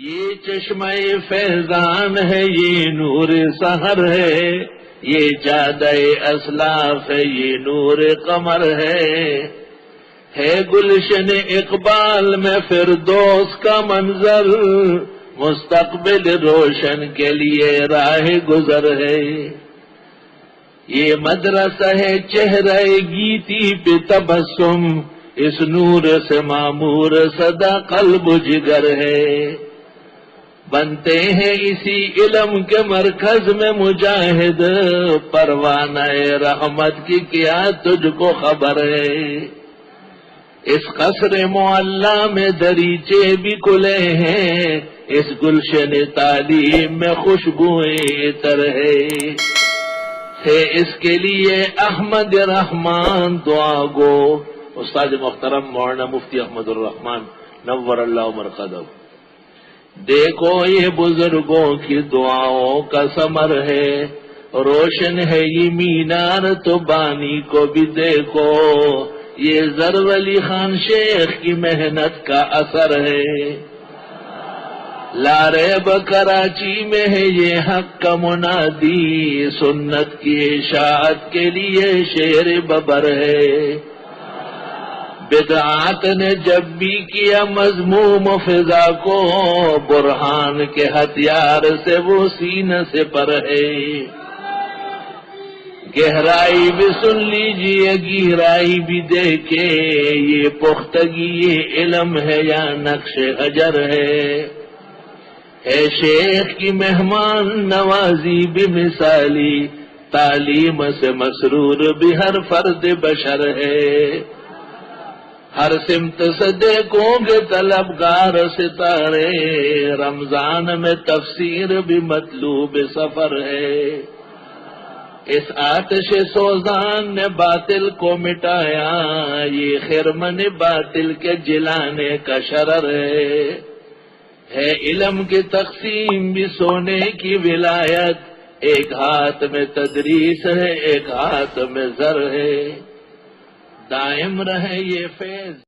یہ چشمہ فیضان ہے، یہ نور سحر ہے، یہ جادہ اسلاف ہے، یہ نور قمر ہے گلشن اقبال میں فردوس کا منظر، مستقبل روشن کے لیے راہ گزر ہے۔ یہ مدرسہ ہے چہرہ گیتی پہ تبسم، اس نور سے معمور سدا قلب و جگر ہے۔ بنتے ہیں اسی علم کے مرکز میں مجاہد، پروانہ رحمت کی کیا تجھ کو خبر ہے۔ اس قصر معلا میں دریچے بھی کھلے ہیں، اس گلشن تعلیم میں خوشبوئیں عطر ہے۔ اس کے لیے احمد رحمان دعا گو، استاد محترم مولانا مفتی احمد الرحمان نور اللہ مرقدہ۔ دیکھو یہ بزرگوں کی دعاؤں کا ثمر ہے، روشن ہے یہ مینار تو بانی کو بھی دیکھو، یہ ظرف علی خان شیخ کی محنت کا اثر ہے۔ لاریب کراچی میں ہے یہ حق کا منادی، سنت کی اشاعت کے لیے شیر ببر ہے۔ بدعات نے جب بھی کیا مذموم و فضا کو، برہان کے ہتھیار سے وہ سینہ سے پر ہے۔ گہرائی بھی سن لیجیے گہرائی بھی دیکھے، یہ پختگی یہ علم ہے یا نقش حجر ہے۔ شیخ کی مہمان نوازی بھی مثالی، تعلیم سے مسرور بھی ہر فرد بشر ہے۔ ہر سمت سے دیکھو گے طلبگار ستارے، رمضان میں تفسیر بھی مطلوب سفر ہے۔ اس آتش سوزان نے باطل کو مٹایا، یہ خرمن باطل کے جلانے کا شرر ہے۔ علم کی تقسیم بھی سونے کی ولایت، ایک ہاتھ میں تدریس ہے ایک ہاتھ میں زر ہے، دائم رہے یہ فیض۔